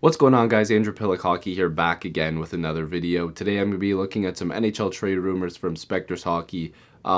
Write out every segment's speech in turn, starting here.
What's going on, guys? Andrew Piluk Hockey here, back again with another video. Today I'm going to be looking at some NHL trade rumors from Specters Hockey.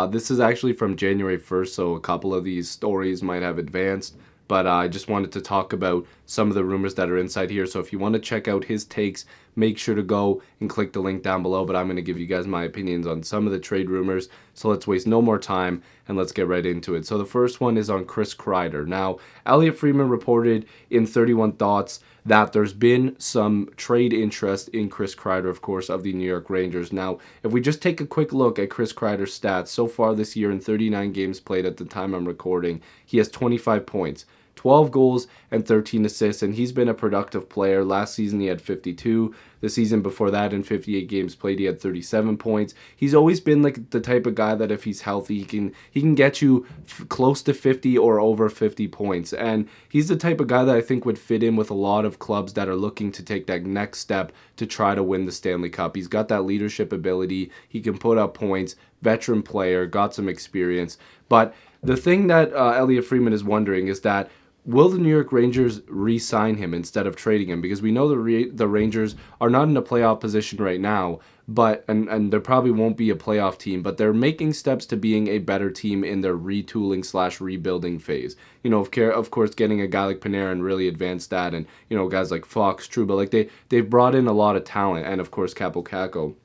This is actually from January 1st, so a couple of these stories might have advanced, but I just wanted to talk about some of the rumors that are inside here. So if you want to check out his takes, make sure to go and click the link down below, but I'm going to give you guys my opinions on some of the trade rumors. So let's waste no more time and let's get right into it. So the first one is on Chris Kreider. Now, Elliotte Friedman reported in 31 Thoughts that there's been some trade interest in Chris Kreider, of course, of the New York Rangers. Now, if we just take a quick look at Chris Kreider's stats so far this year in 39 games played at the time I'm recording, he has 25 points. 12 goals and 13 assists, and he's been a productive player. Last season he had 52. The season before that, in 58 games played, he had 37 points. He's always been like the type of guy that if he's healthy, he can get you close to 50 or over 50 points. And he's the type of guy that I think would fit in with a lot of clubs that are looking to take that next step to try to win the Stanley Cup. He's got that leadership ability. He can put up points. Veteran player, got some experience. But the thing that Elliotte Friedman is wondering is that, will the New York Rangers re-sign him instead of trading him? Because we know the Rangers are not in a playoff position right now, but and there probably won't be a playoff team, but they're making steps to being a better team in their retooling / rebuilding phase. You know, of course, getting a guy like Panarin really advanced that, and you know, guys like Fox, Trouba, like they've brought in a lot of talent, and of course Capo Caco.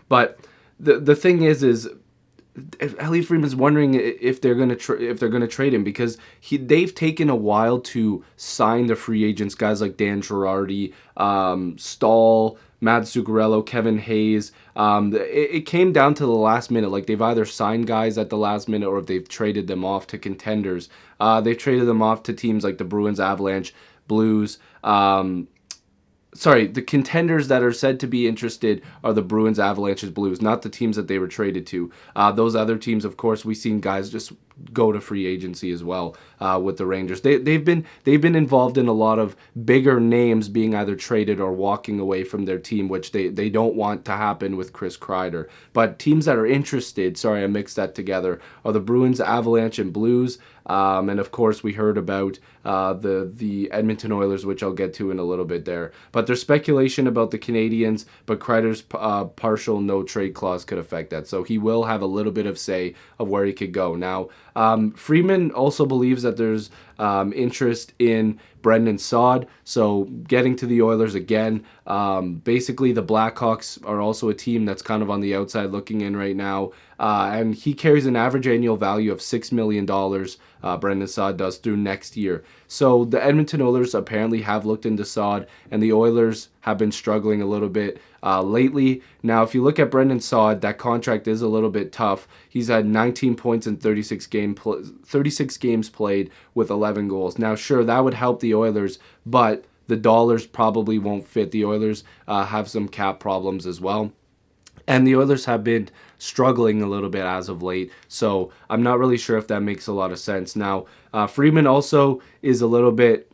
But the thing is Elliotte Friedman's wondering if they're gonna trade him, because they've taken a while to sign the free agents, guys like Dan Girardi, Stahl, Matt Zuccarello, Kevin Hayes. It came down to the last minute. Like, they've either signed guys at the last minute or they've traded them off to contenders. They've traded them off to teams like the Bruins, Avalanche, Blues. The contenders that are said to be interested are the Bruins, Avalanches, Blues, not the teams that they were traded to. Those other teams, of course, we've seen guys just go to free agency as well with the Rangers. They've been involved in a lot of bigger names being either traded or walking away from their team, which they don't want to happen with Chris Kreider. But teams that are interested, I mixed that together, are the Bruins, Avalanche, and Blues. And of course, we heard about the Edmonton Oilers, which I'll get to in a little bit there. But there's speculation about the Canadiens, but Kreider's partial no trade clause could affect that. So he will have a little bit of say of where he could go. Now, Friedman also believes that there's interest in Brandon Saad. So getting to the Oilers again, basically the Blackhawks are also a team that's kind of on the outside looking in right now. And he carries an average annual value of $6 million, Brandon Saad does, through next year. So the Edmonton Oilers apparently have looked into Saad, and the Oilers have been struggling a little bit lately. Now, if you look at Brandon Saad, that contract is a little bit tough. He's had 19 points in 36 games played with 11 goals. Now, sure, that would help the Oilers, but the dollars probably won't fit. The Oilers have some cap problems as well. And the Oilers have been struggling a little bit as of late, so I'm not really sure if that makes a lot of sense. Now, Friedman also is a little bit,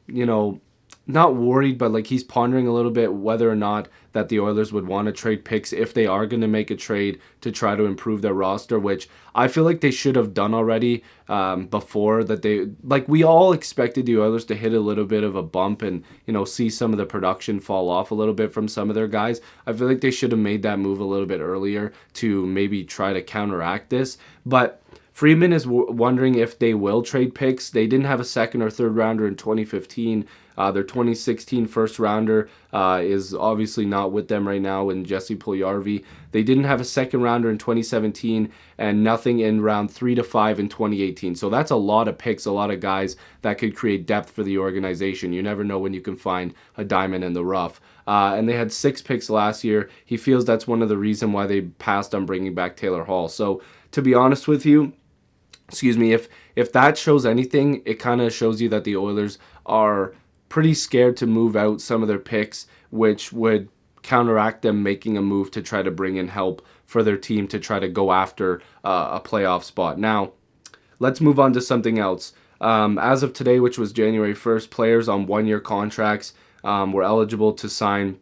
not worried, but like he's pondering a little bit whether or not that the Oilers would want to trade picks if they are going to make a trade to try to improve their roster, which I feel like they should have done already before that. We all expected the Oilers to hit a little bit of a bump and, see some of the production fall off a little bit from some of their guys. I feel like they should have made that move a little bit earlier to maybe try to counteract this. But Friedman is wondering if they will trade picks. They didn't have a second or third rounder in 2015. Their 2016 first rounder is obviously not with them right now in Jesse Puljujarvi. They didn't have a second rounder in 2017 and nothing in round 3 to 5 in 2018. So that's a lot of picks, a lot of guys that could create depth for the organization. You never know when you can find a diamond in the rough. And they had 6 picks last year. He feels that's one of the reasons why they passed on bringing back Taylor Hall. So to be honest with you, if that shows anything, it kind of shows you that the Oilers are pretty scared to move out some of their picks, which would counteract them making a move to try to bring in help for their team to try to go after a playoff spot. Now, let's move on to something else. As of today, which was January 1st, players on one-year contracts were eligible to sign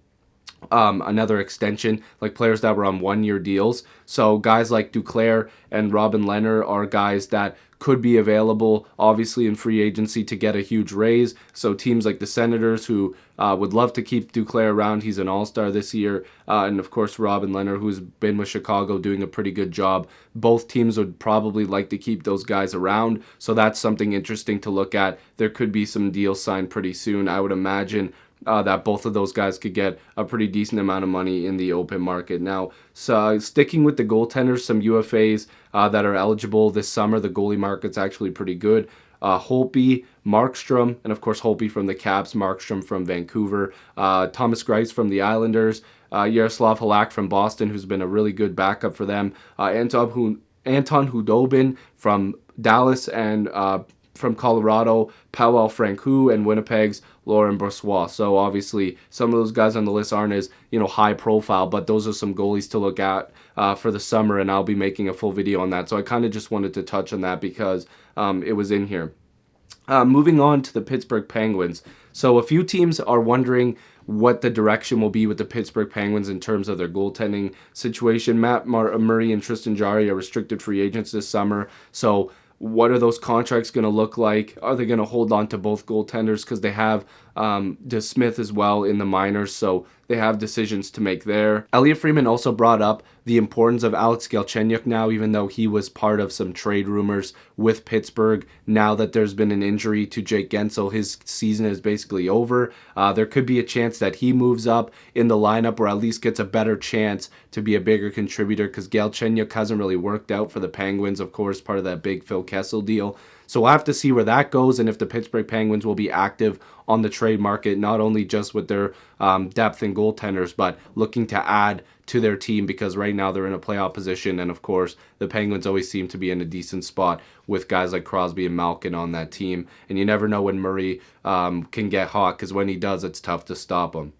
another extension, like players that were on 1-year deals. So guys like Duclair and Robin Lehner are guys that could be available, obviously, in free agency to get a huge raise. So teams like the Senators, who would love to keep Duclair around, he's an all-star this year, and of course Robin Lehner, who's been with Chicago doing a pretty good job. Both teams would probably like to keep those guys around, so that's something interesting to look at. There could be some deals signed pretty soon, I would imagine. That both of those guys could get a pretty decent amount of money in the open market. Now, so sticking with the goaltenders, some UFAs that are eligible this summer. The goalie market's actually pretty good. Holtby, Markstrom, and of course Holtby from the Caps, Markstrom from Vancouver, Thomas Greiss from the Islanders, Yaroslav Halak from Boston, who's been a really good backup for them, Anton Hudobin from Dallas, and from Colorado, Pavel Francouz, and Winnipeg's Laurent Brossoit. So obviously some of those guys on the list aren't as high profile, but those are some goalies to look at for the summer, and I'll be making a full video on that. So I kind of just wanted to touch on that because it was in here. Moving on to the Pittsburgh Penguins. So a few teams are wondering what the direction will be with the Pittsburgh Penguins in terms of their goaltending situation. Matt Murray and Tristan Jarry are restricted free agents this summer. So what are those contracts going to look like? Are they going to hold on to both goaltenders? Because they have DeSmith as well in the minors, so they have decisions to make there. Elliot Friedman also brought up the importance of Alex Galchenyuk now, even though he was part of some trade rumors with Pittsburgh. Now that there's been an injury to Jake Gensel, his season is basically over. There could be a chance that he moves up in the lineup, or at least gets a better chance to be a bigger contributor, because Galchenyuk hasn't really worked out for the Penguins, of course, part of that big Phil Kessel deal. So we'll have to see where that goes, and if the Pittsburgh Penguins will be active on the trade market, not only just with their depth in goaltenders, but looking to add to their team, because right now they're in a playoff position, and of course the Penguins always seem to be in a decent spot with guys like Crosby and Malkin on that team, and you never know when Murray can get hot, because when he does, it's tough to stop him.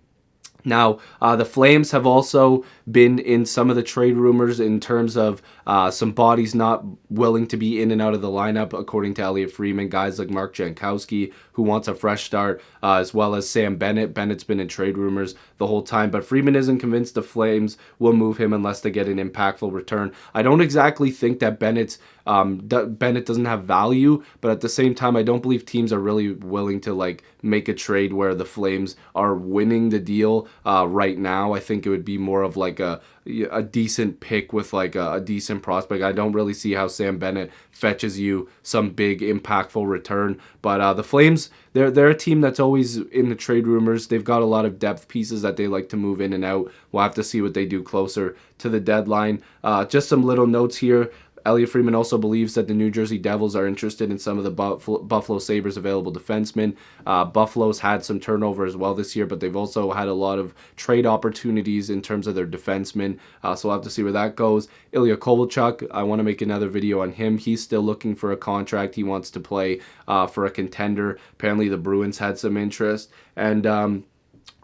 Now, the Flames have also been in some of the trade rumors in terms of some bodies not willing to be in and out of the lineup, according to Elliot Friedman. Guys like Mark Jankowski, who wants a fresh start, as well as Sam Bennett. Bennett's been in trade rumors the whole time, but Friedman isn't convinced the Flames will move him unless they get an impactful return. I don't exactly think that Bennett doesn't have value, but at the same time, I don't believe teams are really willing to make a trade where the Flames are winning the deal right now. I think it would be more of a decent pick with a decent prospect. I don't really see how Sam Bennett fetches you some big impactful return. But the Flames, they're a team that's always in the trade rumors. They've got a lot of depth pieces that they like to move in and out. We'll have to see what they do closer to the deadline. Just some little notes here. Elliot Friedman also believes that the New Jersey Devils are interested in some of the Buffalo Sabres available defensemen. Buffalo's had some turnover as well this year, but they've also had a lot of trade opportunities in terms of their defensemen. So we'll have to see where that goes. Ilya Kovalchuk, I want to make another video on him. He's still looking for a contract. He wants to play for a contender. Apparently the Bruins had some interest. And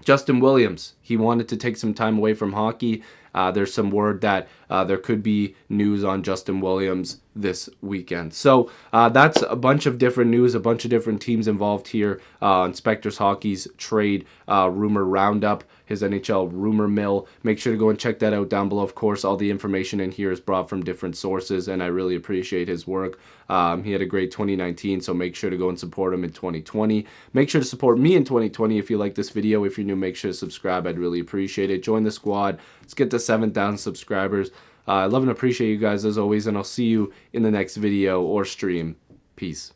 Justin Williams, he wanted to take some time away from hockey. There's some word that there could be news on Justin Williams this weekend. So that's a bunch of different news, a bunch of different teams involved here on Spectors Hockey's trade rumor roundup, his NHL rumor mill. Make sure to go and check that out down below. Of course, all the information in here is brought from different sources, and I really appreciate his work. He had a great 2019, so make sure to go and support him in 2020. Make sure to support me in 2020 if you like this video. If you're new, make sure to subscribe. I'd really appreciate it. Join the squad. Let's get to 7,000 subscribers. I love and appreciate you guys as always, and I'll see you in the next video or stream. Peace.